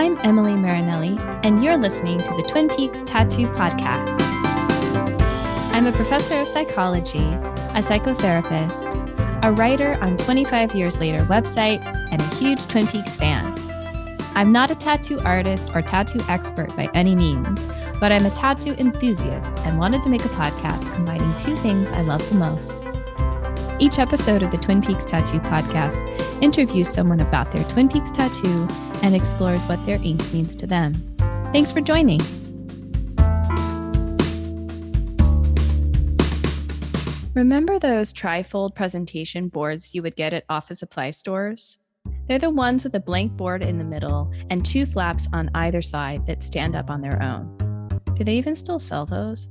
I'm Emily Marinelli, and you're listening to the Twin Peaks Tattoo Podcast. I'm a professor of psychology, a psychotherapist, a writer on 25 Years Later website, and a huge Twin Peaks fan. I'm not a tattoo artist or tattoo expert by any means, but I'm a tattoo enthusiast and wanted to make a podcast combining two things I love the most. Each episode of the Twin Peaks Tattoo Podcast interviews someone about their Twin Peaks tattoo and explores what their ink means to them. Thanks for joining. Remember those trifold presentation boards you would get at office supply stores? They're the ones with a blank board in the middle and two flaps on either side that stand up on their own. Do they even still sell those?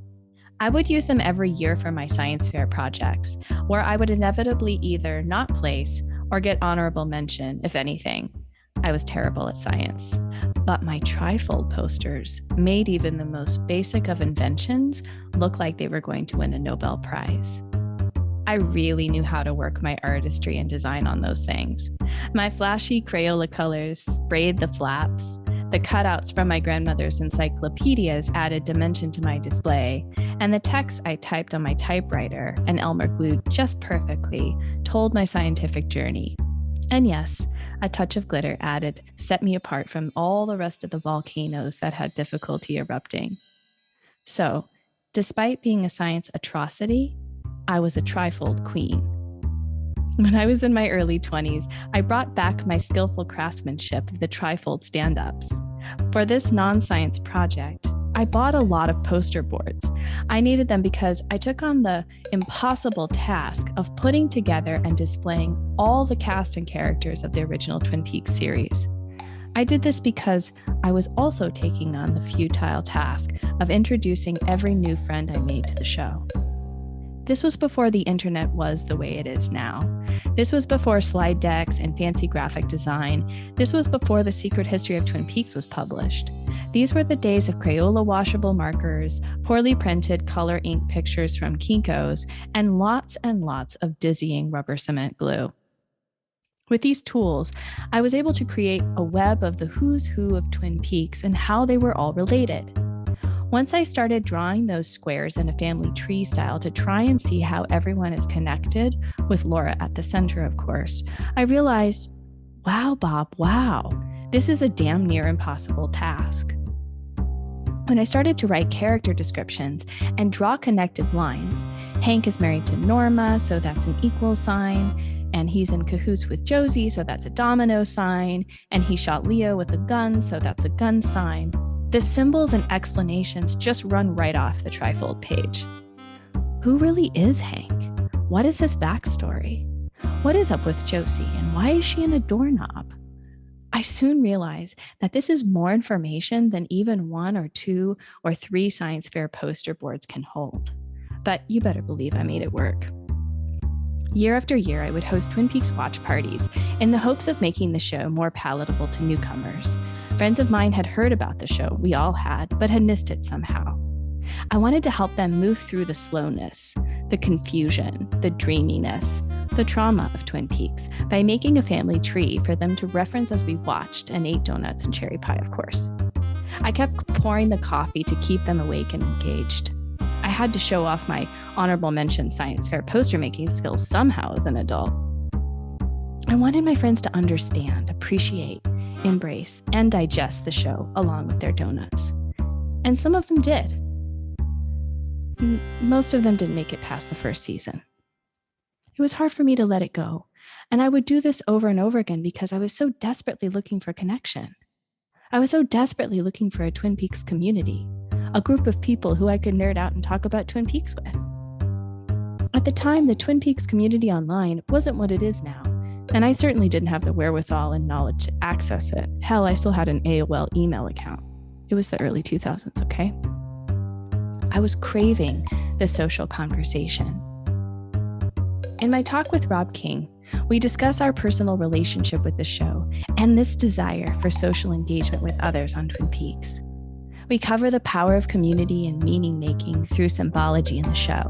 I would use them every year for my science fair projects, where I would inevitably either not place or get honorable mention, if anything. I was terrible at science, but my trifold posters made even the most basic of inventions look like they were going to win a Nobel Prize. I really knew how to work my artistry and design on those things. My flashy Crayola colors sprayed the flaps. The cutouts from my grandmother's encyclopedias added dimension to my display, and the text I typed on my typewriter and Elmer glued just perfectly told my scientific journey. And yes, a touch of glitter added set me apart from all the rest of the volcanoes that had difficulty erupting. So, despite being a science atrocity, I was a trifold queen. When I was in my early 20s, I brought back my skillful craftsmanship of the trifold stand-ups. For this non-science project, I bought a lot of poster boards. I needed them because I took on the impossible task of putting together and displaying all the cast and characters of the original Twin Peaks series. I did this because I was also taking on the futile task of introducing every new friend I made to the show. This was before the internet was the way it is now. This was before slide decks and fancy graphic design. This was before The Secret History of Twin Peaks was published. These were the days of Crayola washable markers, poorly printed color ink pictures from Kinko's, and lots of dizzying rubber cement glue. With these tools, I was able to create a web of the who's who of Twin Peaks and how they were all related. Once I started drawing those squares in a family tree style to try and see how everyone is connected, with Laura at the center, of course, I realized, wow, Bob, wow, this is a damn near impossible task. When I started to write character descriptions and draw connective lines, Hank is married to Norma, so that's an equal sign, and he's in cahoots with Josie, so that's a domino sign, and he shot Leo with a gun, so that's a gun sign. The symbols and explanations just run right off the trifold page. Who really is Hank? What is his backstory? What is up with Josie, and why is she in a doorknob? I soon realized that this is more information than even 1 or 2 or 3 science fair poster boards can hold. But you better believe I made it work. Year after year, I would host Twin Peaks watch parties in the hopes of making the show more palatable to newcomers. Friends of mine had heard about the show, we all had, but had missed it somehow. I wanted to help them move through the slowness, the confusion, the dreaminess, the trauma of Twin Peaks by making a family tree for them to reference as we watched and ate donuts and cherry pie, of course. I kept pouring the coffee to keep them awake and engaged. I had to show off my honorable mention science fair poster making skills somehow as an adult. I wanted my friends to understand, appreciate, embrace, and digest the show along with their donuts. And some of them did. Most of them didn't make it past the first season. It was hard for me to let it go, and I would do this over and over again because I was so desperately looking for connection. I was so desperately looking for a Twin Peaks community, a group of people who I could nerd out and talk about Twin Peaks with. At the time, the Twin Peaks community online wasn't what it is now, and I certainly didn't have the wherewithal and knowledge to access it. Hell, I still had an AOL email account. It was the early 2000s, okay? I was craving the social conversation. In my talk with Rob King, we discuss our personal relationship with the show and this desire for social engagement with others on Twin Peaks. We cover the power of community and meaning-making through symbology in the show.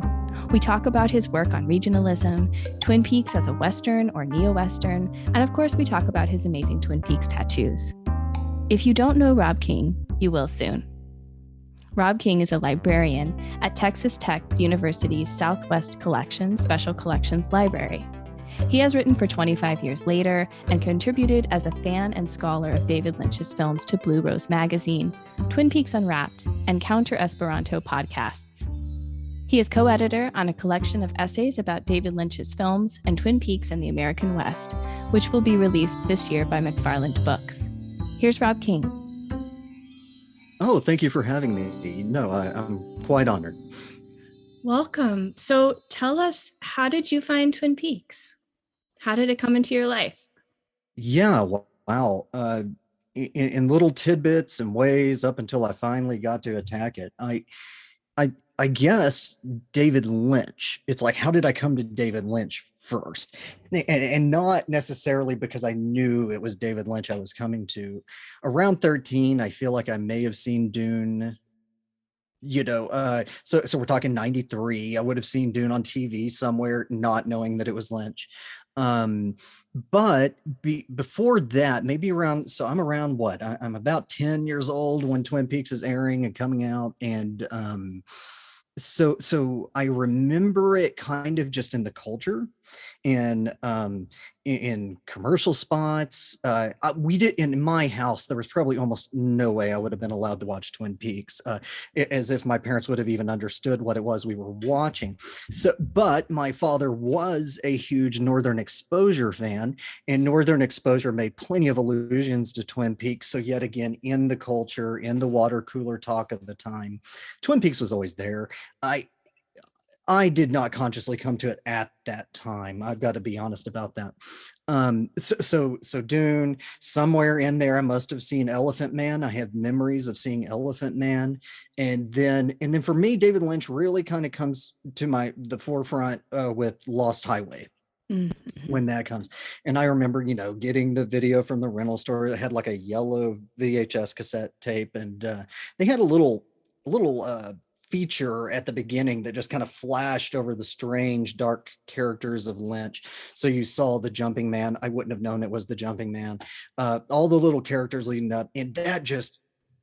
We talk about his work on regionalism, Twin Peaks as a Western or neo-Western, and of course we talk about his amazing Twin Peaks tattoos. If you don't know Rob King, you will soon. Rob King is a librarian at Texas Tech University's Southwest Collections Special Collections Library. He has written for 25 Years Later and contributed as a fan and scholar of David Lynch's films to Blue Rose Magazine, Twin Peaks Unwrapped, and Counter Esperanto podcasts. He is co-editor on a collection of essays about David Lynch's films and Twin Peaks and the American West, which will be released this year by McFarland Books. Here's Rob King. Oh, thank you for having me. No, I'm quite honored. Welcome. So tell us, how did you find Twin Peaks? How did it come into your life? Yeah, wow. In little tidbits and ways up until I finally got to attack it. I guess David Lynch. It's like, how did I come to David Lynch first? And not necessarily because I knew it was David Lynch I was coming to. Around 13, I feel like I may have seen Dune. So we're talking 93. I would have seen Dune on TV somewhere, not knowing that it was Lynch. But before that, maybe around, so I'm around what? I'm about 10 years old when Twin Peaks is airing and coming out. And so I remember it kind of just in the culture and in commercial spots. We did, in my house there was probably almost no way I would have been allowed to watch Twin Peaks, as if my parents would have even understood what it was we were watching. But my father was a huge Northern Exposure fan, and Northern Exposure made plenty of allusions to Twin Peaks. So yet again, in the culture, in the water cooler talk of the time, Twin Peaks was always there. I did not consciously come to it at that time. I've got to be honest about that. So Dune, somewhere in there, I must have seen Elephant Man. I have memories of seeing Elephant Man, and then for me, David Lynch really kind of comes to the forefront with Lost Highway. Mm-hmm. When that comes, and I remember, getting the video from the rental store. It had like a yellow VHS cassette tape, and they had a little feature at the beginning that just kind of flashed over the strange dark characters of Lynch. So you saw the jumping man. I wouldn't have known it was the jumping man. All the little characters leading up, and that just,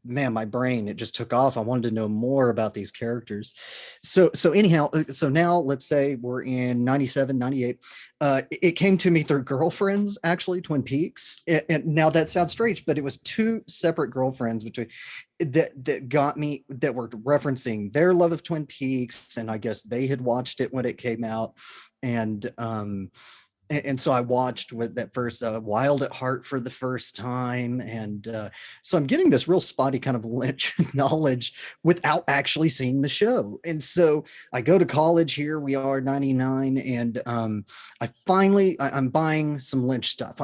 man, my brain, it just took off. I wanted to know more about these characters. So anyhow, so now let's say we're in 97, 98. It came to me through girlfriends, actually, Twin Peaks. And now that sounds strange, but it was two separate girlfriends that got me, that were referencing their love of Twin Peaks, and I guess they had watched it when it came out. And so I watched with that first Wild at Heart for the first time. And so I'm getting this real spotty kind of Lynch knowledge without actually seeing the show. And so I go to college, here we are, 99. And I'm buying some Lynch stuff.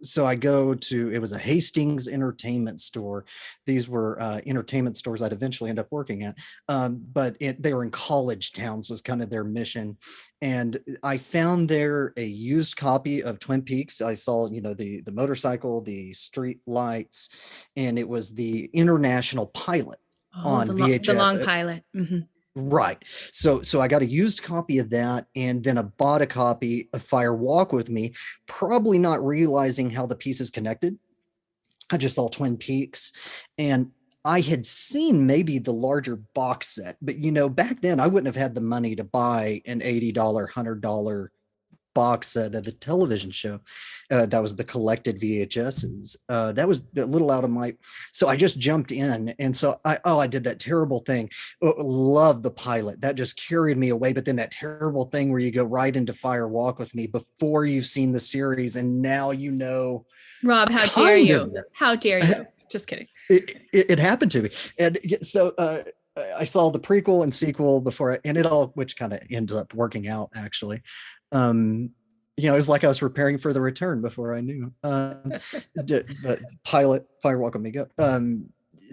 So I go to, it was a Hastings entertainment store. These were entertainment stores I'd eventually end up working at. But they were in college towns, was kind of their mission. And I found there a used copy of Twin Peaks. I saw, the motorcycle, the street lights, and it was the International Pilot on VHS. The long pilot. Mm-hmm. Right. So I got a used copy of that, and then I bought a copy of Fire Walk with Me, probably not realizing how the pieces connected. I just saw Twin Peaks, and I had seen maybe the larger box set, but back then I wouldn't have had the money to buy an $80, $100 box set of the television show. That was the collected VHSs. That was a little out of my, so I just jumped in. And so I did that terrible thing. Love the pilot. That just carried me away. But then that terrible thing where you go right into Fire Walk with Me before you've seen the series. And now, Rob, how dare you? How dare you? Just kidding. It happened to me. And so I saw the prequel and sequel before, and it all, which kind of ends up working out, actually. It was like I was preparing for the return before I knew. But pilot, Fire Walk with Me, go.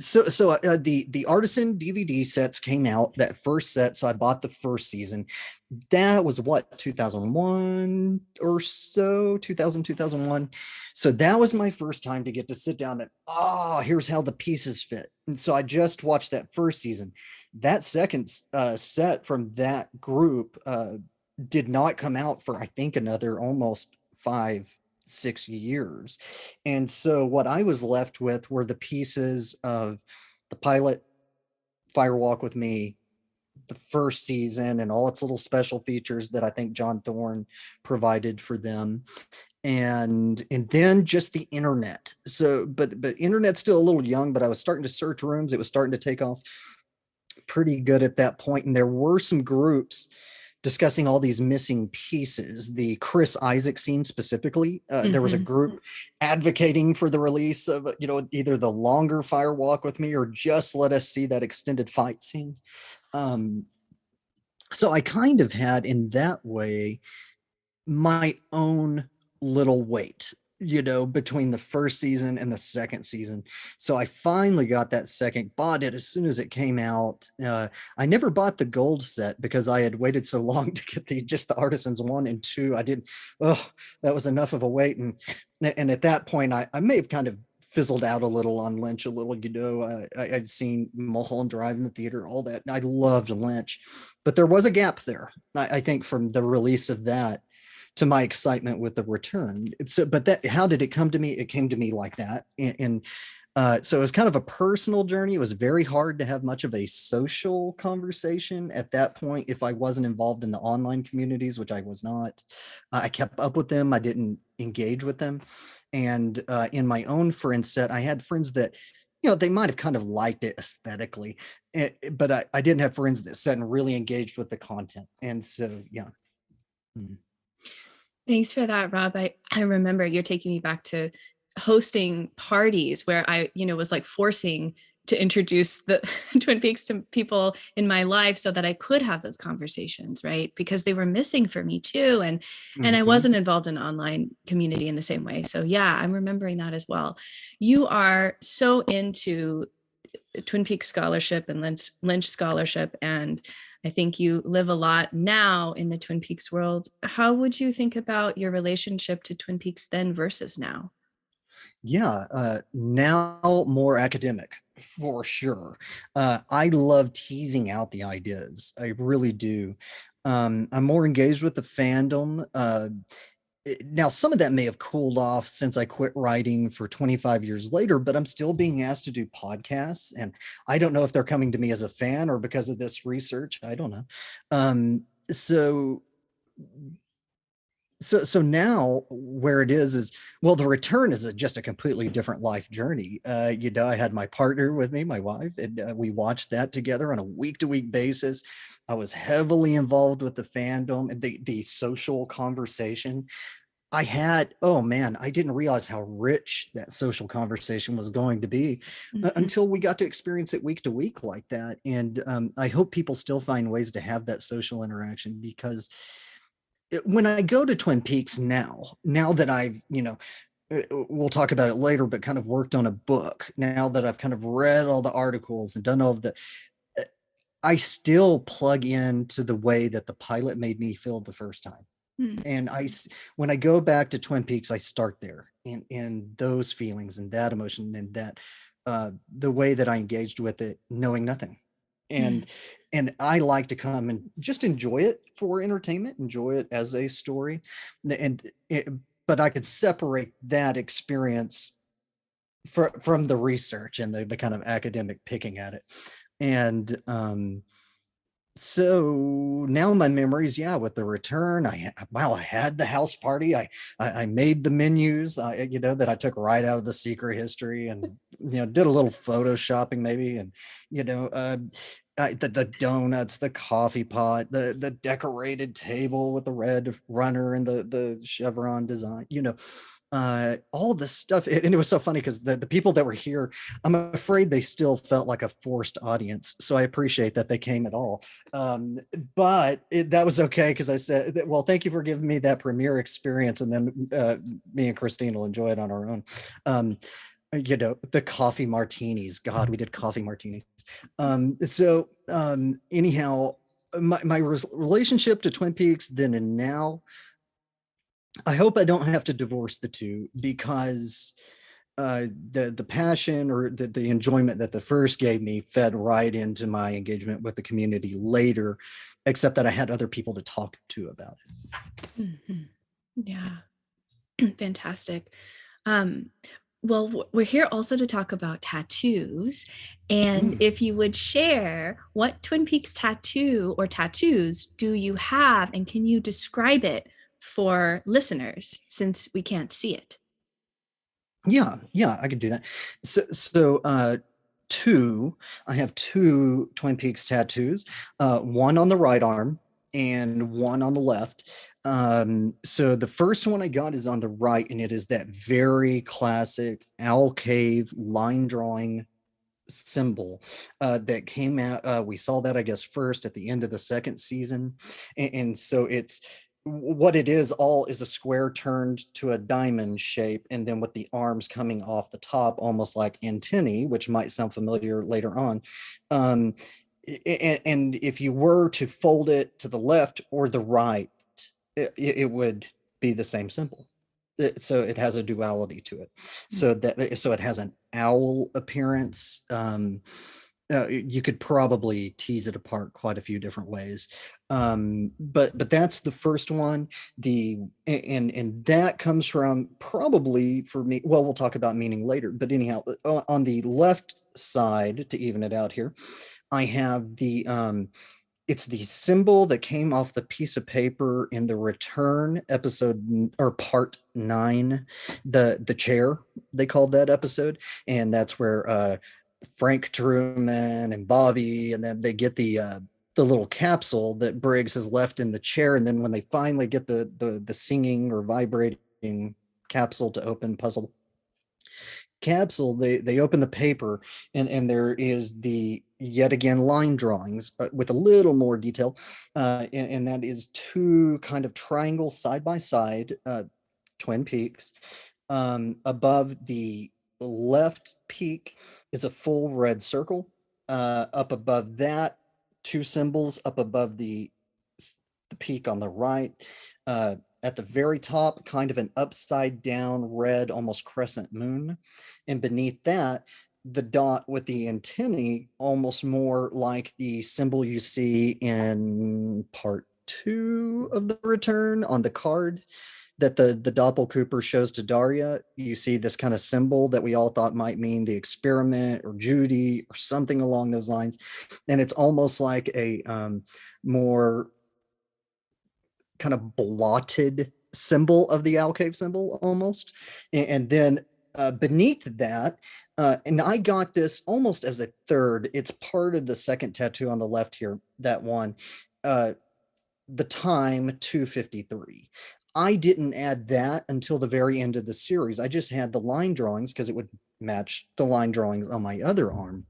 So the Artisan DVD sets came out, that first set. So I bought the first season. That was what, 2001 or so, 2001. So that was my first time to get to sit down and, here's how the pieces fit. And so I just watched that first season. That second set from that group did not come out for, I think, another almost 5 6 years. And so what I was left with were the pieces of the pilot, Fire Walk with Me, the first season, and all its little special features that I think John Thorne provided for them. And then just the internet. So, but internet's still a little young, but I was starting to search rooms. It was starting to take off pretty good at that point, and there were some groups discussing all these missing pieces. The Chris Isaac scene specifically, there was a group advocating for the release of, either the longer Fire Walk with Me or just let us see that extended fight scene. So I kind of had, in that way, my own little wait, between the first season and the second season. So I finally got that second, bought it as soon as it came out. I never bought the gold set because I had waited so long to get just the Artisans 1 and 2. I didn't, that was enough of a wait. And at that point, I may have kind of fizzled out a little on Lynch a little, I'd seen Mulholland Drive in the theater, all that. I loved Lynch, but there was a gap there, I think, from the release of that to my excitement with the return. So, but how did it come to me? It came to me like that. And so it was kind of a personal journey. It was very hard to have much of a social conversation at that point if I wasn't involved in the online communities, which I was not. I kept up with them. I didn't engage with them. And in my own friend set, I had friends that, they might have kind of liked it aesthetically, but I didn't have friends that sat and really engaged with the content. And so, yeah. Thanks for that, Rob. I remember you're taking me back to hosting parties where I, was like forcing to introduce the Twin Peaks to people in my life so that I could have those conversations, right? Because they were missing for me too. And I wasn't involved in an online community in the same way. So yeah, I'm remembering that as well. You are so into Twin Peaks scholarship and Lynch scholarship, and I think you live a lot now in the Twin Peaks world. How would you think about your relationship to Twin Peaks then versus now? Yeah, now more academic for sure. I love teasing out the ideas. I really do. I'm more engaged with the fandom. Now, some of that may have cooled off since I quit writing for 25 years later, but I'm still being asked to do podcasts. And I don't know if they're coming to me as a fan or because of this research. I don't know. So now where it is well, the return is just a completely different life journey. I had my partner with me, my wife, and we watched that together on a week-to-week basis. I was heavily involved with the fandom and the social conversation. Oh man, I didn't realize how rich that social conversation was going to be until we got to experience it week to week like that. And I hope people still find ways to have that social interaction, because when I go to Twin Peaks now that I've, we'll talk about it later, but kind of worked on a book, now that I've kind of read all the articles and done all of the, I still plug into the way that the pilot made me feel the first time. And when I go back to Twin Peaks, I start there and those feelings and that emotion and that, the way that I engaged with it, knowing nothing. And I like to come and just enjoy it for entertainment, enjoy it as a story. But I could separate that experience from the research and the kind of academic picking at it. And so now my memories, yeah, with the return, I had the house party. I made the menus, that I took right out of the Secret History, and did a little photoshopping maybe, and the donuts, the coffee pot, the decorated table with the red runner and the chevron design, all this stuff. And it was so funny because the people that were here, I'm afraid they still felt like a forced audience. So I appreciate that they came at all. But that was okay, because I said, well, thank you for giving me that premiere experience. And then me and Christine will enjoy it on our own. The coffee martinis. God, we did coffee martinis. Anyhow, my relationship to Twin Peaks then and now, I hope I don't have to divorce the two, because the passion or the enjoyment that the first gave me fed right into my engagement with the community later, except that I had other people to talk to about it. Yeah. Fantastic. Um, well, we're here also to talk about tattoos. And Mm. if you would share, what Twin Peaks tattoo or tattoos do you have? And can you describe it for listeners since we can't see it? Yeah, I could do that. So two, I have two Twin Peaks tattoos, one on the right arm and one on the left. So the first one I got is on the right, and it is that very classic owl cave line drawing symbol that came out. We saw that, I guess, first at the end of the second season. And so it's what it is all is a square turned to a diamond shape, and then with the arms coming off the top, almost like antennae, which might sound familiar later on. Um, and if you were to fold it to the left or the right, it would be the same symbol. So it has a duality to it. So it has an owl appearance. You could probably tease it apart quite a few different ways. But that's the first one. And that comes from, probably for me, well, we'll talk about meaning later, but anyhow, on the left side, to even it out here, I have it's the symbol that came off the piece of paper in the Return episode, or part 9, the chair, they called that episode. And that's where Frank Truman and Bobby, and then they get the little capsule that Briggs has left in the chair. And then when they finally get the singing or vibrating capsule to open, puzzle capsule, they open the paper, and there is the yet again line drawings, with a little more detail, and that is two kind of triangles side by side, Twin Peaks. Above the left peak is a full red circle. Up above that, two symbols up above the peak on the right. At the very top, kind of an upside down red, almost crescent moon. And beneath that, the dot with the antennae, almost more like the symbol you see in part 2 of the Return on the card that the Doppelcooper shows to Daria. You see this kind of symbol that we all thought might mean the experiment or Judy or something along those lines. And it's almost like a more kind of blotted symbol of the owl cave symbol almost. And then beneath that, and I got this almost as a third, it's part of the second tattoo on the left here, that one, uh, the time 253. I didn't add that until the very end of the series. I just had the line drawings because it would match the line drawings on my other arm.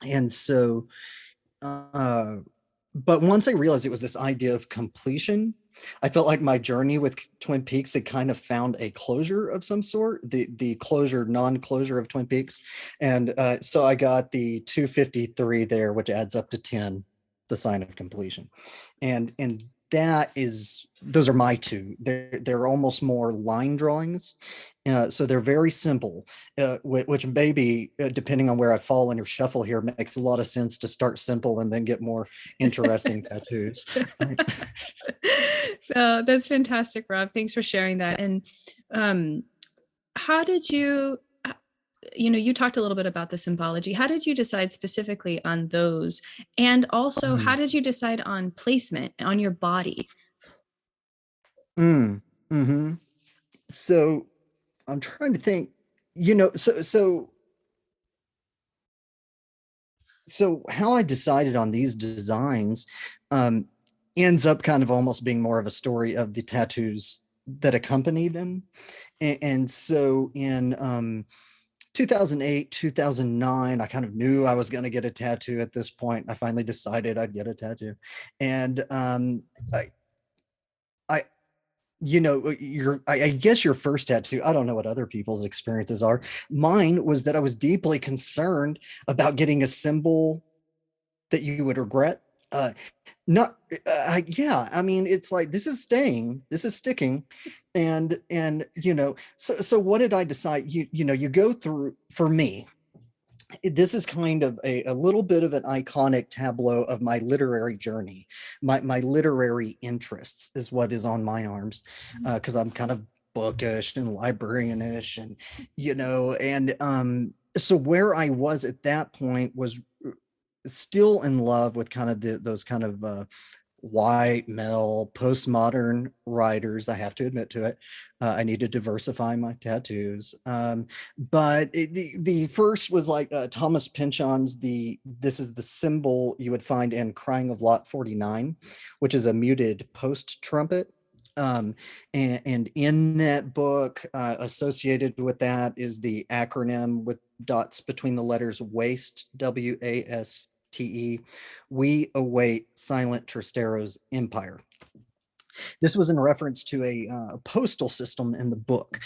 And so, uh, but once I realized it was this idea of completion, I felt like my journey with Twin Peaks had kind of found a closure of some sort, the closure, non-closure of Twin Peaks. And so I got the 253 there, which adds up to 10, the sign of completion. And that is, those are my two. They're almost more line drawings. So they're very simple, which maybe, depending on where I fall in your shuffle here, makes a lot of sense to start simple and then get more interesting tattoos. No, that's fantastic, Rob. Thanks for sharing that. And um, how did you, you talked a little bit about the symbology. How did you decide specifically on those? And also, how Mm, did you decide on placement on your body? mm, hmm. So I'm trying to think, so how I decided on these designs um, ends up kind of almost being more of a story of the tattoos that accompany them. And so in 2008, 2009, I kind of knew I was going to get a tattoo at this point. I finally decided I'd get a tattoo. And I I guess your first tattoo, I don't know what other people's experiences are. Mine was that I was deeply concerned about getting a symbol that you would regret. Not Yeah, I mean, it's like, this is staying, this is sticking. And so what did I decide? You go through, for me, this is kind of a little bit of an iconic tableau of my literary journey. My literary interests is what is on my arms, because I'm kind of bookish and librarianish, and so where I was at that point was still in love with kind of those kind of white male postmodern writers. I have to admit to it. I need to diversify my tattoos. But the first was like Thomas Pynchon's the this is the symbol you would find in Crying of Lot 49, which is a muted post trumpet. And in that book, associated with that is the acronym with dots between the letters WASTE, WASTE. We await Silent Tristero's empire. This was in reference to a postal system in the book.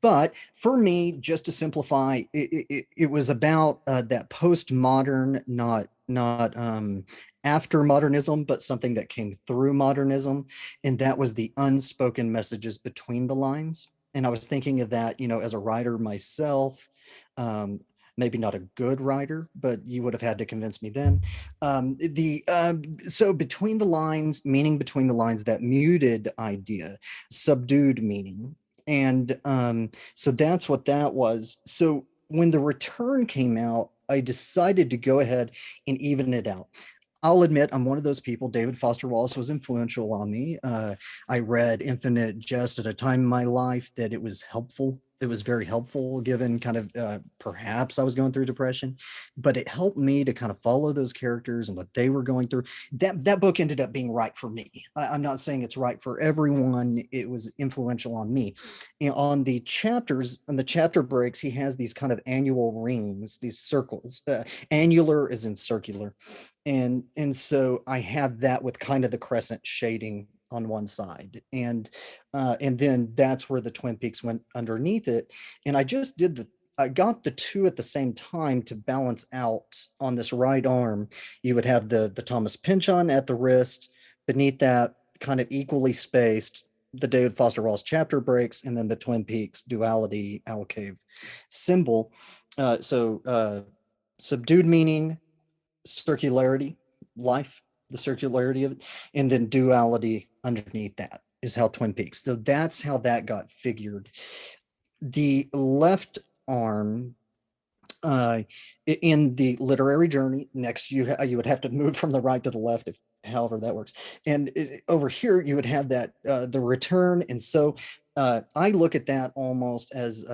But for me, just to simplify, it was about that postmodern, not after modernism, but something that came through modernism, and that was the unspoken messages between the lines. And I was thinking of that, as a writer myself. Um, Maybe not a good writer, but you would have had to convince me then. So between the lines, meaning between the lines, that muted idea, subdued meaning, and so that's what that was. So when the return came out, I decided to go ahead and even it out. I'll admit I'm one of those people. David Foster Wallace was influential on me. I read Infinite Jest at a time in my life that it was helpful. It was very helpful given kind of perhaps I was going through depression, but it helped me to kind of follow those characters and what they were going through. That book ended up being right for me. I'm not saying it's right for everyone. It was influential on me. And on the chapters, on the chapter breaks, he has these kind of annual rings, these circles. Annular is in circular, and so I have that with kind of the crescent shading on one side, and then that's where the Twin Peaks went underneath it. And I got the two at the same time to balance out. On this right arm, you would have the Thomas Pynchon at the wrist, beneath that, kind of equally spaced, the David Foster Wallace chapter breaks, and then the Twin Peaks duality owl cave symbol. So subdued meaning, circularity, life, the circularity of it, and then duality underneath that is how Twin Peaks. So that's how that got figured. The left arm, uh, in the literary journey, next you would have to move from the right to the left, if however that works. And over here you would have that the return, and so I look at that almost as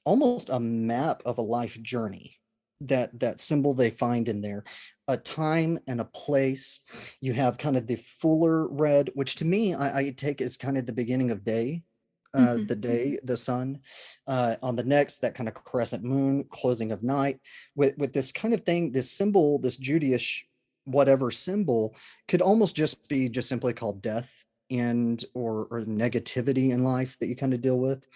almost a map of a life journey. That symbol they find in there, a time and a place. You have kind of the fuller red, which to me I take as kind of the beginning of day, Mhm. the day, the sun. On the next, that kind of crescent moon, closing of night, with this kind of thing, this symbol, this Judaish whatever symbol, could almost just be just simply called death and or negativity in life that you kind of deal with.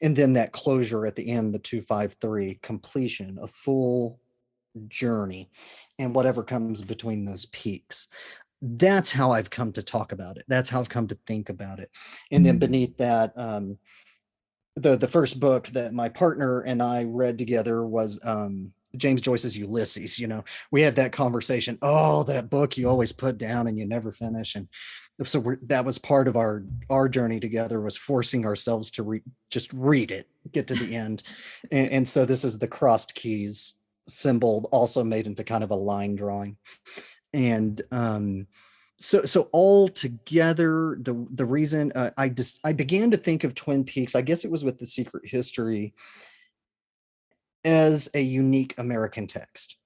And then that closure at the end, the 253, completion, a full journey, and whatever comes between those peaks. That's how I've come to talk about it. That's how I've come to think about it. And then beneath that, the first book that my partner and I read together was James Joyce's Ulysses. We had that conversation. Oh, that book you always put down and you never finish. And so that was part of our journey together, was forcing ourselves to just read it, get to the end. And so this is the crossed keys symbol, also made into kind of a line drawing. And so all together, the reason I began to think of Twin Peaks, I guess it was with The Secret History, as a unique American text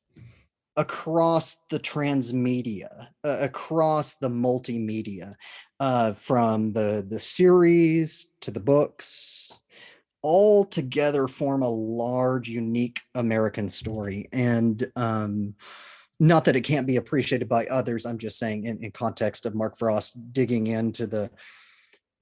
across the transmedia, across the multimedia, from the series to the books, all together form a large, unique American story. And not that it can't be appreciated by others. I'm just saying, in context of Mark Frost digging into the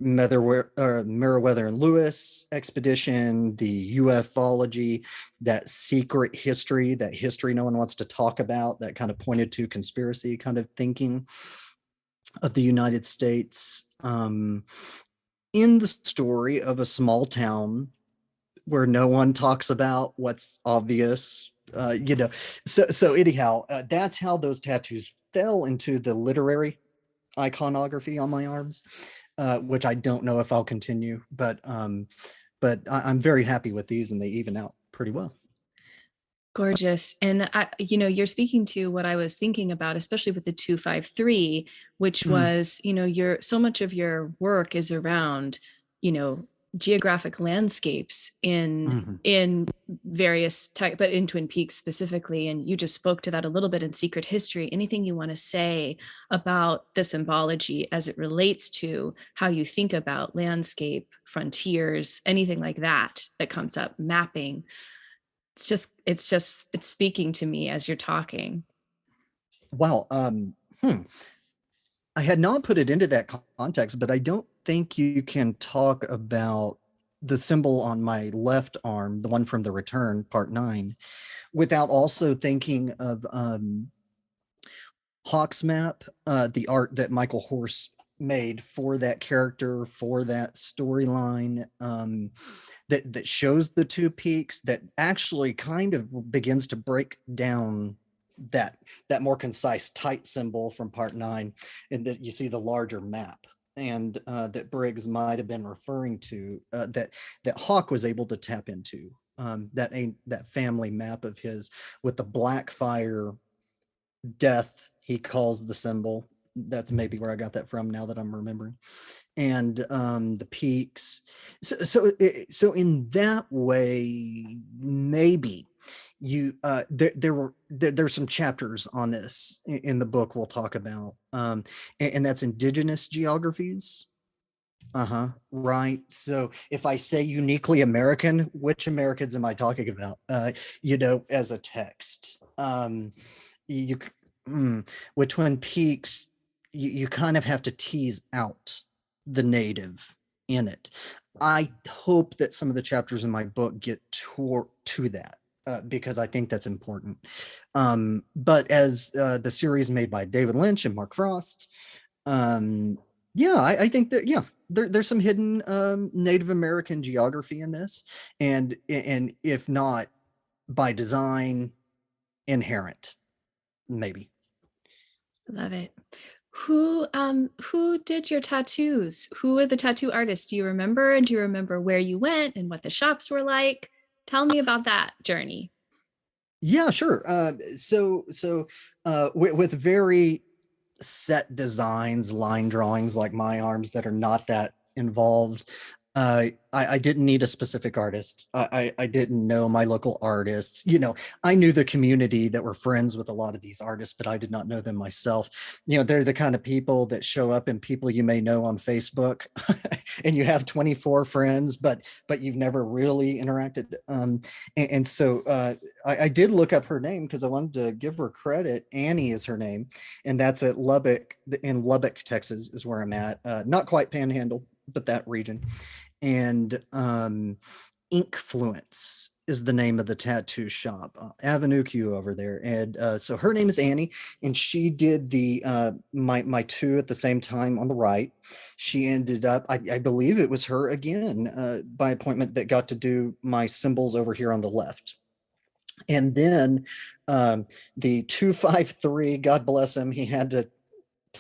Meriwether and Lewis expedition, the ufology, that secret history, that history no one wants to talk about, that kind of pointed to conspiracy kind of thinking of the United States, in the story of a small town where no one talks about what's obvious. So anyhow, that's how those tattoos fell into the literary iconography on my arms. which I don't know if I'll continue, but I'm very happy with these, and they even out pretty well. Gorgeous. And you're speaking to what I was thinking about, especially with the 253, which Mm, was, your so much of your work is around, you know, geographic landscapes mhm. in various type, but in Twin Peaks specifically. And you just spoke to that a little bit in Secret History. Anything you want to say about the symbology as it relates to how you think about landscape, frontiers, anything like that that comes up, mapping? It's speaking to me as you're talking. Wow. I had not put it into that context, but I don't think you can talk about the symbol on my left arm, the one from the Return, Part 9, without also thinking of Hawk's Map, the art that Michael Horse made for that character, for that storyline, that shows the two peaks, that actually kind of begins to break down that more concise tight symbol from Part 9, and that you see the larger map, and that Briggs might have been referring to, that Hawk was able to tap into, that family map of his, with the black fire death, he calls the symbol. That's maybe where I got that from, now that I'm remembering. And the peaks. So in that way, maybe you there's some chapters on this in the book we'll talk about, and that's indigenous geographies. Uh-huh. Right. So if I say uniquely American, which Americans am I talking about? As a text. You mm, with Twin Peaks, you kind of have to tease out the native in it. I hope that some of the chapters in my book get to that, because I think that's important. But as the series made by David Lynch and Mark Frost, yeah, I think that, yeah, there's some hidden Native American geography in this, and if not by design, inherent, maybe. Love it. Who did your tattoos? Who were the tattoo artists? Do you remember? And do you remember where you went and what the shops were like? Tell me about that journey. Yeah, sure. With very set designs, line drawings like my arms that are not that involved. I didn't need a specific artist. I didn't know my local artists. I knew the community that were friends with a lot of these artists, but I did not know them myself. They're the kind of people that show up in people you may know on Facebook, and you have 24 friends, but you've never really interacted. And so I did look up her name because I wanted to give her credit. Annie is her name, and that's at Lubbock, in Lubbock, Texas, is where I'm at. Not quite Panhandle, but that region. And Inkfluence is the name of the tattoo shop, Avenue Q over there. And so her name is Annie, and she did the my two at the same time on the right. She ended up, I believe it was her again, by appointment, that got to do my symbols over here on the left. And then the 253, God bless him, he had to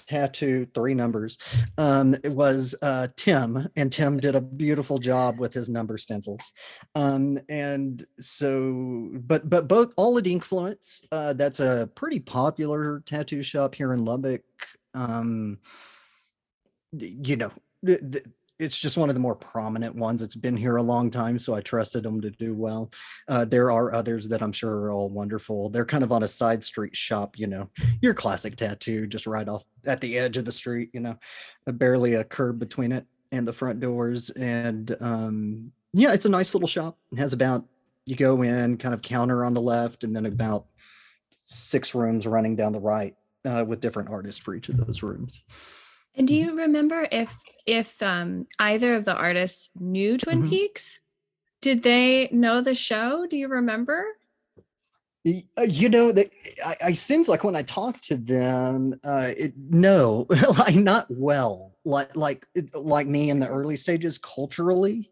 tattoo three numbers. It was Tim, and Tim did a beautiful job with his number stencils. And so, but both all at Inkfluence, that's a pretty popular tattoo shop here in Lubbock. Um, you know, it's just one of the more prominent ones. It's been here a long time, so I trusted them to do well. There are others that I'm sure are all wonderful. They're kind of on a side street shop, your classic tattoo, just right off at the edge of the street, barely a curb between it and the front doors. And yeah, it's a nice little shop. It has about, you go in, kind of counter on the left, and then about 6 rooms running down the right, with different artists for each of those rooms. And do you remember if either of the artists knew Twin Mhm. Peaks? Did they know the show? Do you remember? That I seems like when I talk to them, no, like not well, like me in the early stages culturally.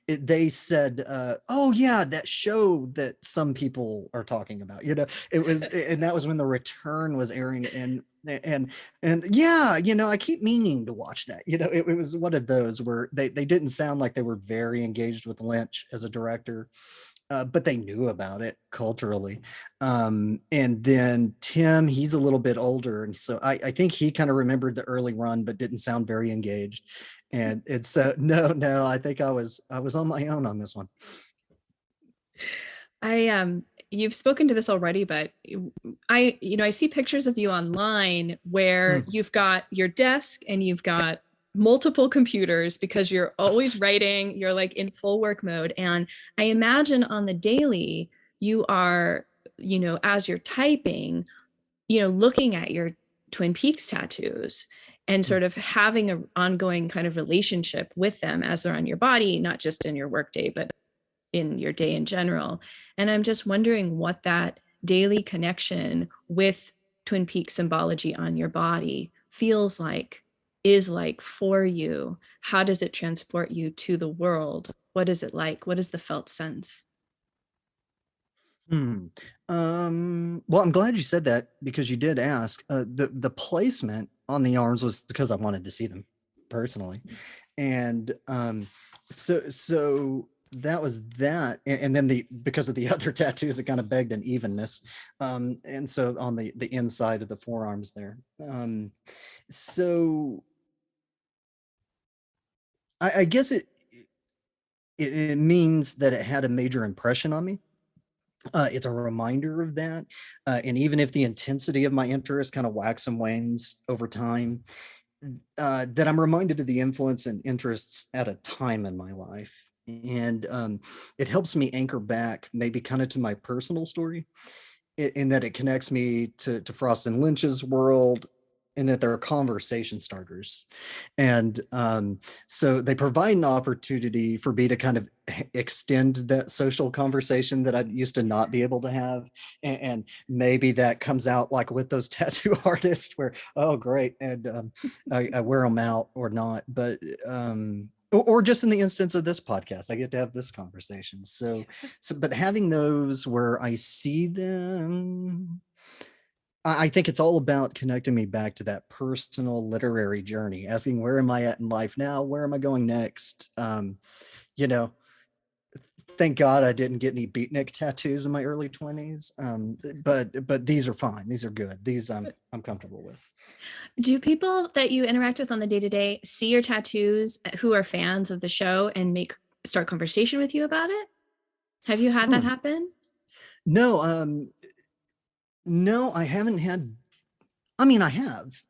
They said, "Oh yeah, that show that some people are talking about." It was, and that was when The Return was airing, and and yeah, I keep meaning to watch that. It was one of those where they didn't sound like they were very engaged with Lynch as a director, but they knew about it culturally. And then Tim, he's a little bit older, and so I think he kind of remembered the early run, but didn't sound very engaged. And it's no, I think I was on my own on this one. You've spoken to this already, but I see pictures of you online where Mm. you've got your desk and you've got multiple computers because you're always writing, you're like in full work mode. And I imagine on the daily, you are, as you're typing, looking at your Twin Peaks tattoos and Mm. sort of having an ongoing kind of relationship with them as they're on your body, not just in your workday, but in your day in general. And I'm just wondering what that daily connection with Twin Peaks symbology on your body feels like, is like for you. How does it transport you to the world? What is it like? What is the felt sense? Hmm. Well, I'm glad you said that because you did ask. The placement on the arms was because I wanted to see them personally, and so that was that, and then because of the other tattoos, it kind of begged an evenness, and so on the inside of the forearms there, so I guess it means that it had a major impression on me. It's a reminder of that. And even if the intensity of my interest kind of wax and wanes over time, that I'm reminded of the influence and interests at a time in my life. And it helps me anchor back, maybe kind of to my personal story, in that it connects me to Frost and Lynch's world, and that they're conversation starters. And so they provide an opportunity for me to kind of extend that social conversation that I used to not be able to have. And maybe that comes out like with those tattoo artists where, oh, great. And I wear them out or not. But or just in the instance of this podcast, I get to have this conversation. But having those where I see them, I think it's all about connecting me back to that personal literary journey, asking where am I at in life now? Where am I going next? You know, thank God I didn't get any beatnik tattoos in my early 20s. But these are fine. These are good. These I'm comfortable with. Do people that you interact with on the day to day see your tattoos who are fans of the show and start conversation with you about it? Have you had that Hmm. happen? No, no, I haven't had. I mean, I have,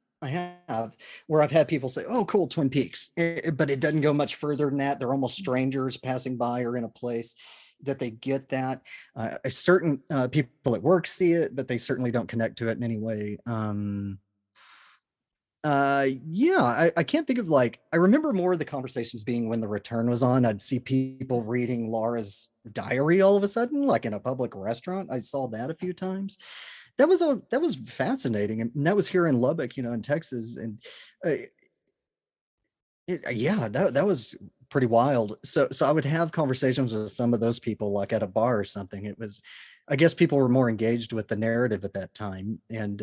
where I've had people say, "Oh, cool, Twin Peaks," but it doesn't go much further than that. They're almost strangers passing by or in a place that they get that. Certain people at work see it, but they certainly don't connect to it in any way. Yeah, I can't think of, like, I remember more of the conversations being when The Return was on. I'd see people reading Laura's diary all of a sudden, like in a public restaurant. I saw that a few times. That was fascinating, and that was here in Lubbock, in Texas, and uh, yeah, that was pretty wild. So I would have conversations with some of those people, like at a bar or something. It was, I guess, people were more engaged with the narrative at that time, and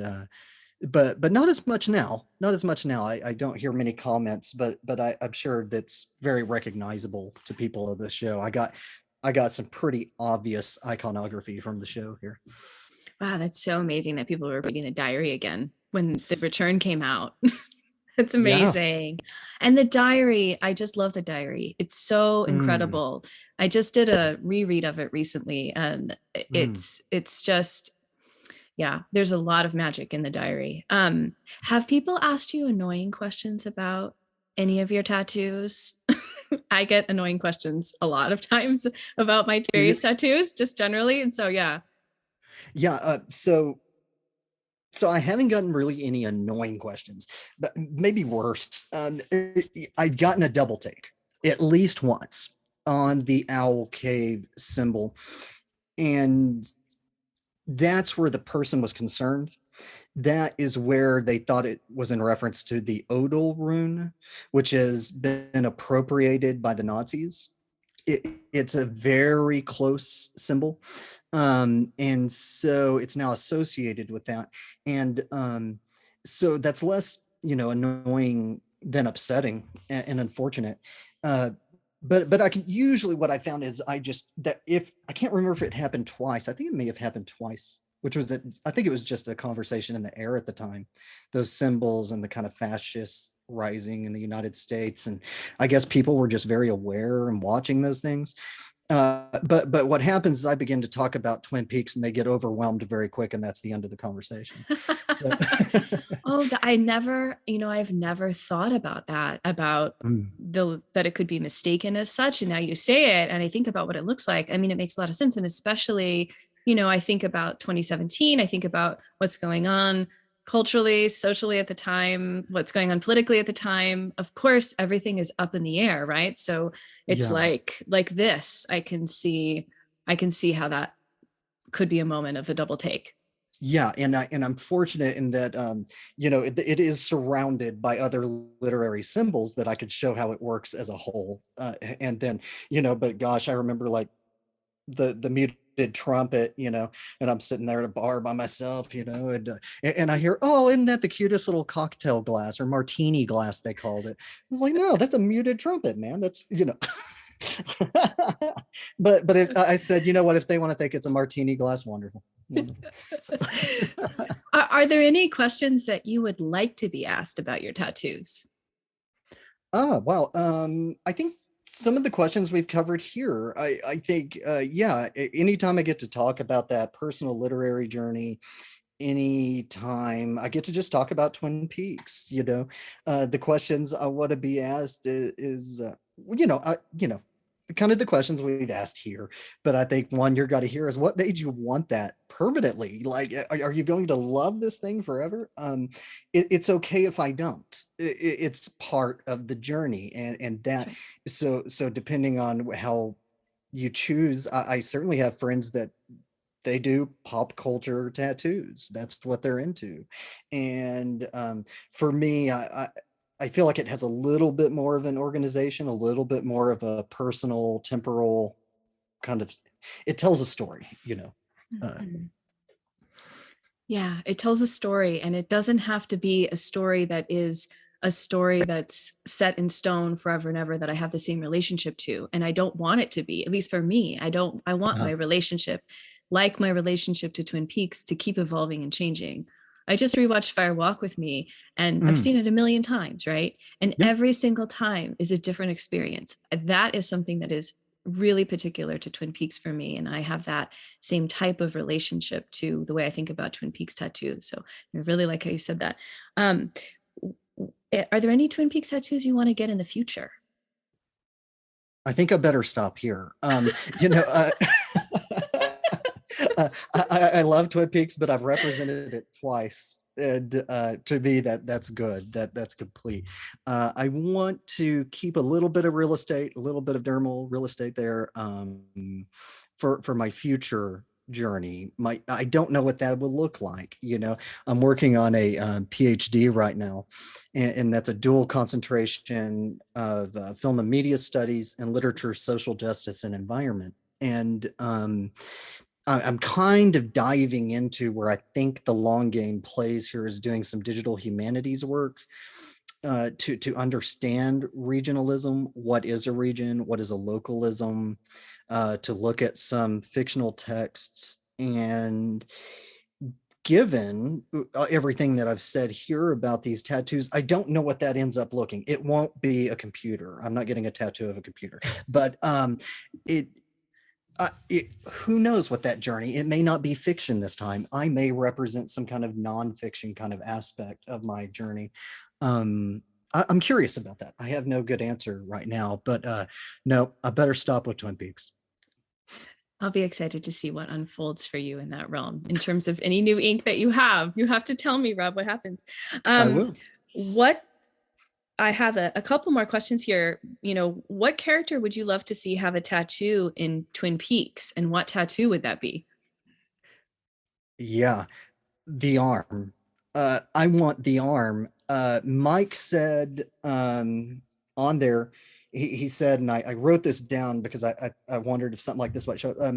but not as much now. Not as much now. I don't hear many comments, but I'm sure that's very recognizable to people of the show. I got some pretty obvious iconography from the show here. Wow, that's so amazing that people were reading the diary again when the return came out. It's Yeah. amazing. And the diary, I just love the diary. It's so Mm, incredible. I just did a reread of it recently and mm. it's just yeah, there's a lot of magic in the diary. Have people asked you annoying questions about any of your tattoos? I get annoying questions a lot of times about my various tattoos, just generally. And so, yeah. Yeah. So I haven't gotten really any annoying questions, but maybe worse. I've gotten a double take at least once on the owl cave symbol, and that's where the person was concerned. That is where they thought it was in reference to the Odal rune, which has been appropriated by the Nazis. It's a very close symbol, and so it's now associated with that. And So that's less, annoying than upsetting and unfortunate. Uh, but I can usually, what I found is I just, that if I can't remember if it happened twice, I think it may have happened twice, which was that I think it was just a conversation in the air at the time, those symbols and the kind of fascist rising in the United States. And I guess people were just very aware and watching those things. But what happens is I begin to talk about Twin Peaks and they get overwhelmed very quick, and that's the end of the conversation. So Oh, I never, I've never thought about that, about mm, that it could be mistaken as such. And now you say it, and I think about what it looks like. I mean, it makes a lot of sense. And especially, I think about 2017, I think about what's going on culturally, socially at the time, what's going on politically at the time. Of course, everything is up in the air, right? So it's yeah, like this. I can see how that could be a moment of a double take. yeah, and I'm fortunate in that it is surrounded by other literary symbols that I could show how it works as a whole. And then but gosh, I remember like the muted trumpet, and I'm sitting there at a bar by myself, and I hear, oh, isn't that the cutest little cocktail glass or martini glass they called it? I was like, no, that's a muted trumpet, man. That's but I said, you know what, if they want to think it's a martini glass, wonderful, wonderful. So, Are there any questions that you would like to be asked about your tattoos? wow. I think some of the questions we've covered here, I think, yeah, anytime I get to talk about that personal literary journey, anytime I get to just talk about Twin Peaks, the questions I want to be asked is kind of the questions we've asked here. But I think one you're got to hear is, what made you want that permanently? Like, are you going to love this thing forever? It's okay if I don't. It's part of the journey, and That's that, right. so depending on how you choose, I certainly have friends that they do pop culture tattoos. That's what they're into. And for me, I feel like it has a little bit more of an organization, a little bit more of a personal, temporal kind of. It tells a story, Uh, Mhm. Yeah, it tells a story, and it doesn't have to be a story that is a story that's set in stone forever and ever that I have the same relationship to. And I don't want it to be, at least for me. I want my uh, relationship, like my relationship to Twin Peaks, to keep evolving and changing. I just rewatched Fire Walk with Me, and I've mm, seen it a million times, right? And yeah. every single time is a different experience. That is something that is really particular to Twin Peaks for me. And I have that same type of relationship to the way I think about Twin Peaks tattoos. So I really like how you said that. Um, are there any Twin Peaks tattoos you want to get in the future? I think I better stop here. I love Twin Peaks, but I've represented it twice. And to me, that's good. That's complete. I want to keep a little bit of real estate, a little bit of dermal real estate there, for my future journey. I don't know what that will look like. I'm working on a PhD right now, and that's a dual concentration of film and media studies and literature, social justice, and environment. And I'm kind of diving into where I think the long game plays here, is doing some digital humanities work, to understand regionalism. What is a region? What is a localism? To look at some fictional texts, and given everything that I've said here about these tattoos, I don't know what that ends up looking. It won't be a computer. I'm not getting a tattoo of a computer, but it who knows what that journey. It may not be fiction this time. I may represent some kind of nonfiction kind of aspect of my journey. I'm curious about that. I have no good answer right now, but no, I better stop with Twin Peaks. I'll be excited to see what unfolds for you in that realm in terms of any new ink that you have. You have to tell me, Rob, what happens. I Um, will. what I have a couple more questions here. What character would you love to see have a tattoo in Twin Peaks, and what tattoo would that be? Yeah, the arm. I want the arm. Mike said, on there, he said, and I wrote this down because I wondered if something like this might show up.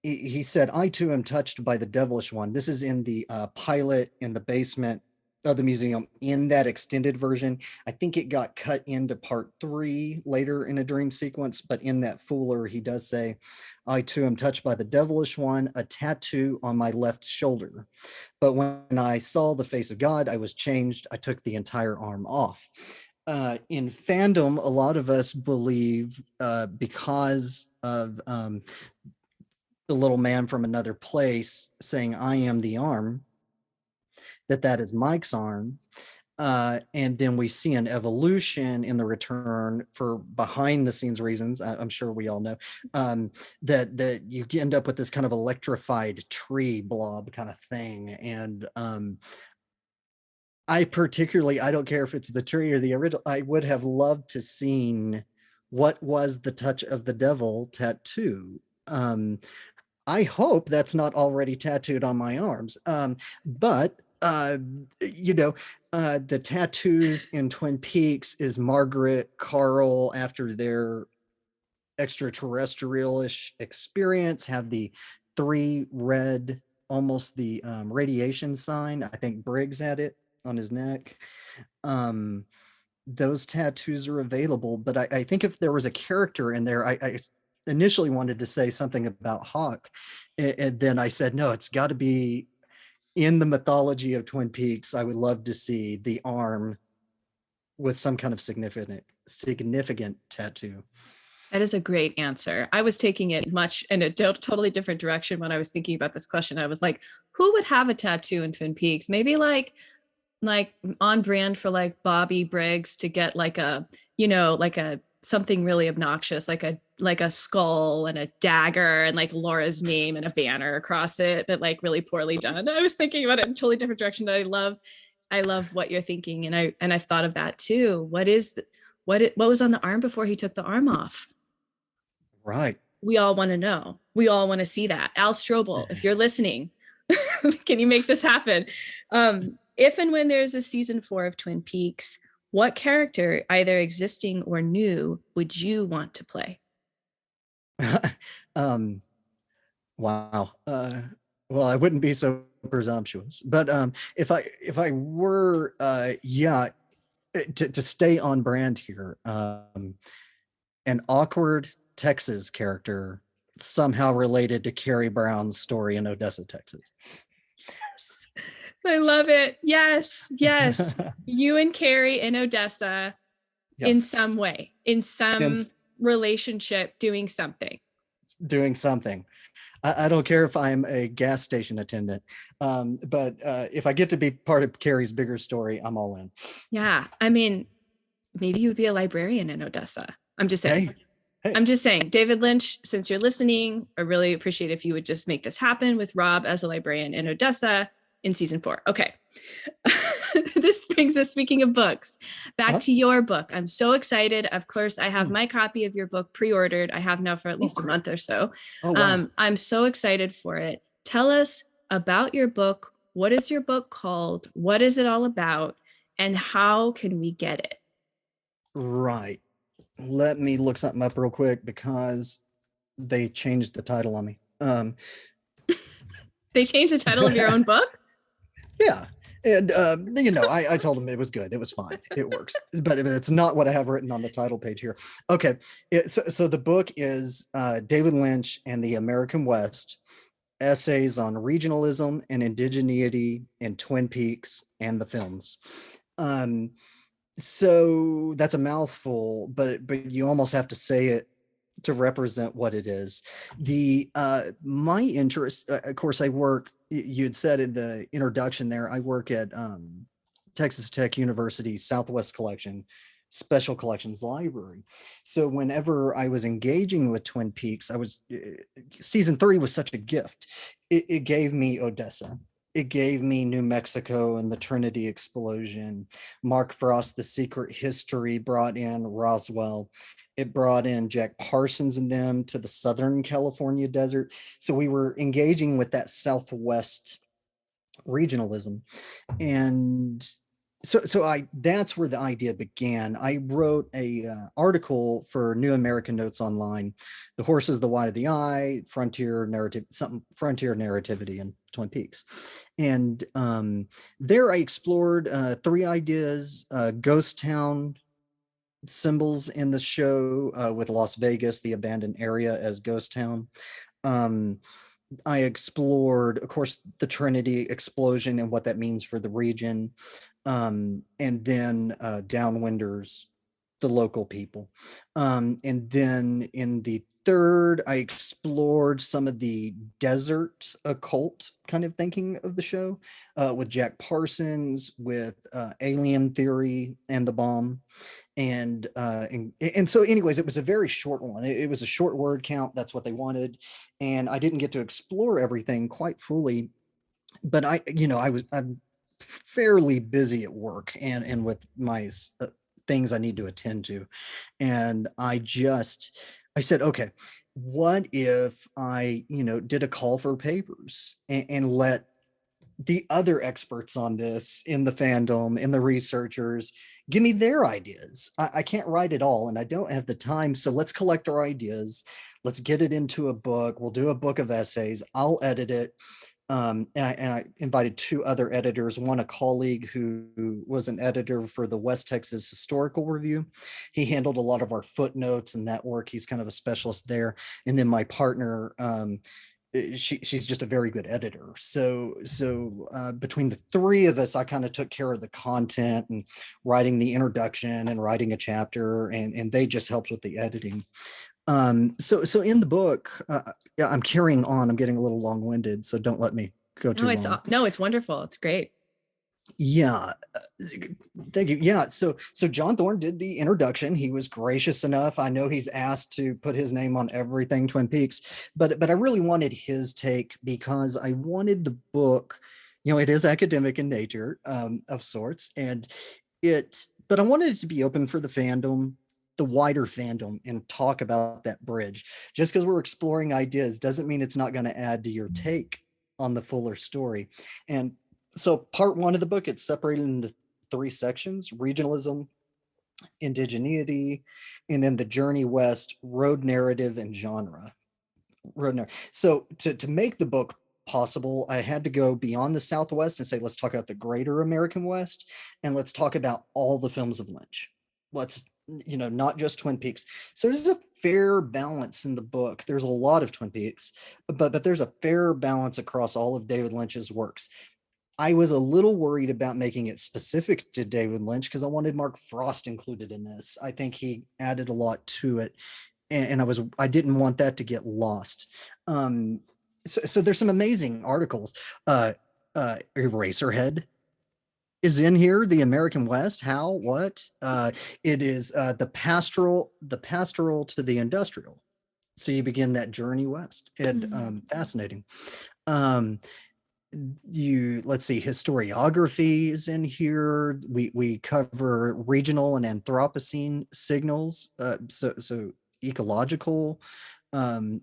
He said, I too am touched by the devilish one. This is in the pilot in the basement of the museum in that extended version. I think it got cut into part 3 later in a dream sequence, but in that Fuller, he does say, I too am touched by the devilish one, a tattoo on my left shoulder. But when I saw the face of God, I was changed. I took the entire arm off. In fandom, a lot of us believe because of the little man from another place saying, I am the arm, that is Mike's arm. And then we see an evolution in the return for behind the scenes reasons. I'm sure we all know that you end up with this kind of electrified tree blob kind of thing. And I don't care if it's the tree or the original, I would have loved to seen what was the touch of the devil tattoo. I hope that's not already tattooed on my arms. But you know, the tattoos in Twin Peaks is Margaret, Carl, after their extraterrestrial-ish experience, have the 3 red, almost the radiation sign. I think Briggs had it on his neck. Those tattoos are available, but I think if there was a character in there, I initially wanted to say something about Hawk, and then I said, no, it's got to be in the mythology of Twin Peaks. I would love to see the arm with some kind of significant tattoo. That is a great answer. I was taking it much in a totally different direction when I was thinking about this question. I was like, who would have a tattoo in Twin Peaks? Maybe like on brand for like Bobby Briggs to get like a, like a something really obnoxious, like a skull and a dagger and like Laura's name and a banner across it, but like really poorly done. I was thinking about it in a totally different direction. I love what you're thinking, and I've thought of that too. What was on the arm before he took the arm off? Right. We all want to know. We all want to see that. Al Strobel, if you're listening, can you make this happen? If and when there's a season 4 of Twin Peaks, what character, either existing or new, would you want to play? Wow. Well, I wouldn't be so presumptuous, but if I were yeah, to stay on brand here, an awkward Texas character somehow related to Carrie Brown's story in Odessa, Texas. Yes. I love it. Yes, yes. You and Carrie in Odessa Yep. in some way, in some relationship, doing something. I don't care if I'm a gas station attendant, but if I get to be part of Carrie's bigger story, I'm all in. Yeah, I mean, maybe you would be a librarian in Odessa. I'm just saying. Hey. I'm just saying, David Lynch, since you're listening, I really appreciate if you would just make this happen with Rob as a librarian in Odessa in season 4. Okay. This brings us, speaking of books, back to your book. I'm so excited. Of course, I have my copy of your book pre-ordered. I have now for at least a month or so. Wow. I'm so excited for it. Tell us about your book. What is your book called? What is it all about? And how can we get it? Right. Let me look something up real quick because they changed the title on me. They changed the title of your own book? Yeah. And, I told him it was good. It was fine. It works. But it's not what I have written on the title page here. Okay. So the book is David Lynch and the American West, essays on regionalism and indigeneity in Twin Peaks and the films. So that's a mouthful, but you almost have to say it to represent what it is. My interest, of course, I work, you had said in the introduction there, I work at Texas Tech University Southwest Collection, Special Collections Library. So whenever I was engaging with Twin Peaks, season 3 was such a gift. It gave me Odessa. It gave me New Mexico and the Trinity explosion. Mark Frost, The Secret History, brought in Roswell. It brought in Jack Parsons and them to the Southern California desert. So we were engaging with that Southwest regionalism. And so I that's where the idea began. I wrote a article for New American Notes Online, "The Horse is the Wide of the Eye, Frontier Narrative, something Frontier Narrativity in Twin Peaks," and there I explored three ideas: ghost town symbols in the show, with Las Vegas, the abandoned area, as ghost town. Um, I explored, of course, the Trinity explosion and what that means for the region, and then Downwinders, the local people. And then in the third, I explored some of the desert occult kind of thinking of the show, with Jack Parsons, with alien theory and the bomb. And so anyways, it was a very short one. It was a short word count. That's what they wanted. And I didn't get to explore everything quite fully, but I'm fairly busy at work and with my things I need to attend to. And I said, okay, what if I, did a call for papers and let the other experts on this in the fandom and the researchers give me their ideas. I can't write it all and I don't have the time. So let's collect our ideas. Let's get it into a book. We'll do a book of essays. I'll edit it. And I invited two other editors, one a colleague who was an editor for the West Texas Historical Review. He handled a lot of our footnotes and that work. He's kind of a specialist there. And then my partner, she's just a very good editor. So between the three of us, I kind of took care of the content and writing the introduction and writing a chapter, and they just helped with the editing. So in the book, yeah, I'm carrying on. I'm getting a little long-winded, so don't let me go No, too long. it's wonderful. It's great. Yeah, thank you. Yeah, so John Thorne did the introduction. He was gracious enough. I know he's asked to put his name on everything Twin Peaks, but I really wanted his take because I wanted the book. It is academic in nature, of sorts, and but I wanted it to be open for the fandom, the wider fandom, and talk about that bridge. Just because we're exploring ideas doesn't mean it's not going to add to your take on the fuller story. And so part one of the book, it's separated into three sections: regionalism, indigeneity, and then the journey west, road narrative, and genre. So to make the book possible, I had to go beyond the Southwest and say, let's talk about the greater American West, and let's talk about all the films of Lynch. Let's, not just Twin Peaks. So there's a fair balance in the book. There's a lot of Twin Peaks, but there's a fair balance across all of David Lynch's works. I was a little worried about making it specific to David Lynch because I wanted Mark Frost included in this. I think he added a lot to it, and I didn't want that to get lost. So there's some amazing articles. Eraserhead is in here. The American West, how, what? It is the pastoral to the industrial. So you begin that journey west, and fascinating. Um, let's see, historiography is in here. We cover regional and Anthropocene signals, so ecological, um,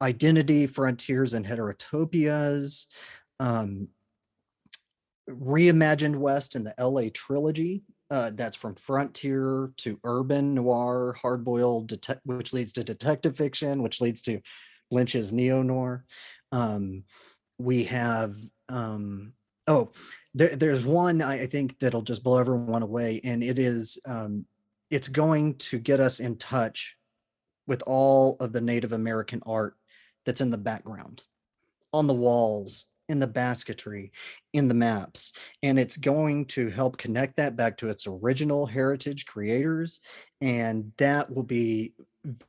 identity, frontiers, and heterotopias, um, reimagined West in the LA trilogy. That's from frontier to urban noir, hardboiled, which leads to detective fiction, which leads to Lynch's neo noir. We have there's one I think that'll just blow everyone away, and it's going to get us in touch with all of the Native American art that's in the background, on the walls, in the basketry, in the maps. And it's going to help connect that back to its original heritage creators. And that will be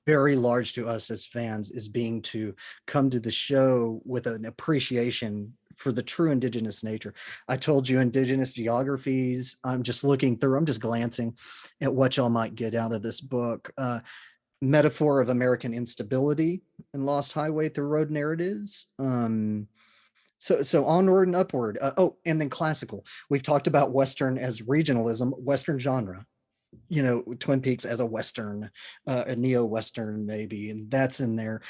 very large to us as fans, is being to come to the show with an appreciation for the true indigenous nature. I told you indigenous geographies. I'm just glancing at what y'all might get out of this book. Metaphor of American instability and lost highway through road narratives. So onward and upward. And then classical. We've talked about Western as regionalism, Western genre. Twin Peaks as a Western, a neo-Western maybe, and that's in there.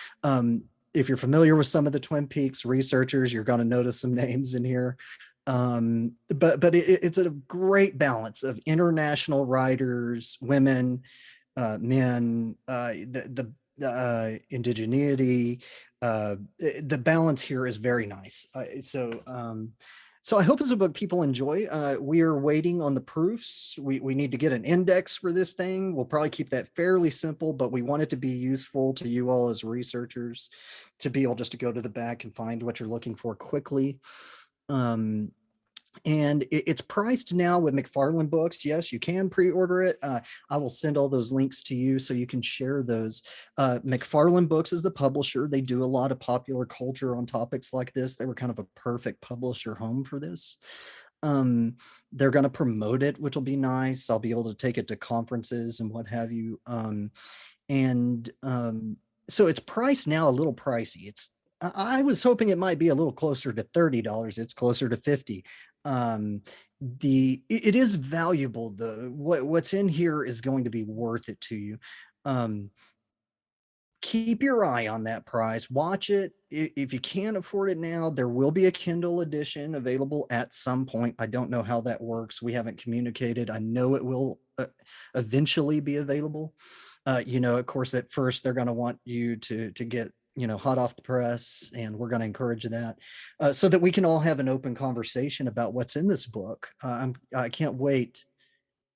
If you're familiar with some of the Twin Peaks researchers, you're going to notice some names in here. But it's a great balance of international writers, women, men, indigeneity. The balance here is very nice. So I hope it's a book people enjoy. We are waiting on the proofs. We need to get an index for this thing. We'll probably keep that fairly simple, but we want it to be useful to you all as researchers, to be able just to go to the back and find what you're looking for quickly. And it's priced now with McFarland Books. Yes, you can pre-order it. I will send all those links to you so you can share those. McFarland Books is the publisher. They do a lot of popular culture on topics like this. They were kind of a perfect publisher home for this. They're going to promote it, which will be nice. I'll be able to take it to conferences and what have you. So it's priced now a little pricey. I was hoping it might be a little closer to $30. It's closer to $50. It is valuable. What's in here is going to be worth it to you. Keep your eye on that price. Watch it. If you can't afford it now, there will be a Kindle edition available at some point. I don't know how that works. We haven't communicated. I know it will eventually be available. Of course, at first they're going to want you to get hot off the press, and we're going to encourage that so that we can all have an open conversation about what's in this book. I can't wait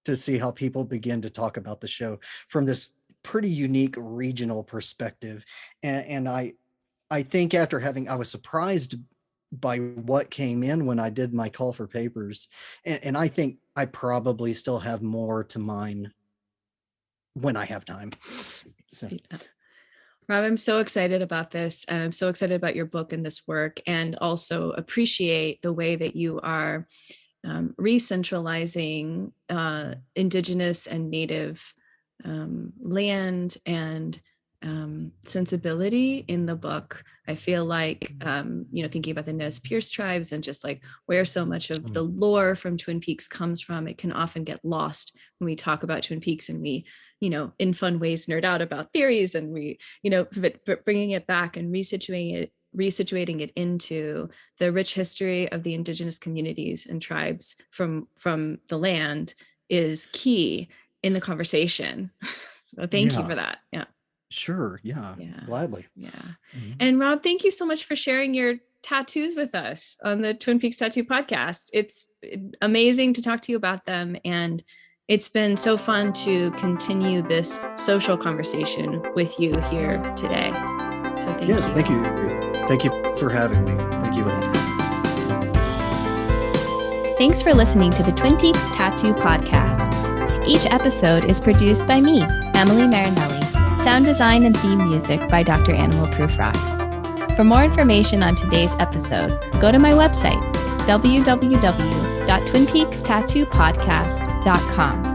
to see how people begin to talk about the show from this pretty unique regional perspective. And I think I was surprised by what came in when I did my call for papers. And I think I probably still have more to mine when I have time. So. Yeah. Rob, I'm so excited about this, and I'm so excited about your book and this work, and also appreciate the way that you are re-centralizing Indigenous and Native land and sensibility in the book. I feel like, thinking about the Nez Perce tribes and just like where so much of the lore from Twin Peaks comes from, it can often get lost when we talk about Twin Peaks and we, in fun ways, nerd out about theories, and we, but bringing it back and resituating it into the rich history of the Indigenous communities and tribes from the land is key in the conversation. So thank you for that. Yeah. Sure. Yeah. Gladly. Yeah. Mm-hmm. And Rob, thank you so much for sharing your tattoos with us on the Twin Peaks Tattoo Podcast. It's amazing to talk to you about them, and it's been so fun to continue this social conversation with you here today. So thank you. Yes, thank you. Thank you for having me. Thank you. Thanks for listening to the Twin Peaks Tattoo Podcast. Each episode is produced by me, Emily Marinelli. Sound design and theme music by Dr. Animal Proof Rock. For more information on today's episode, go to my website, www.twinpeakstattoopodcast.com.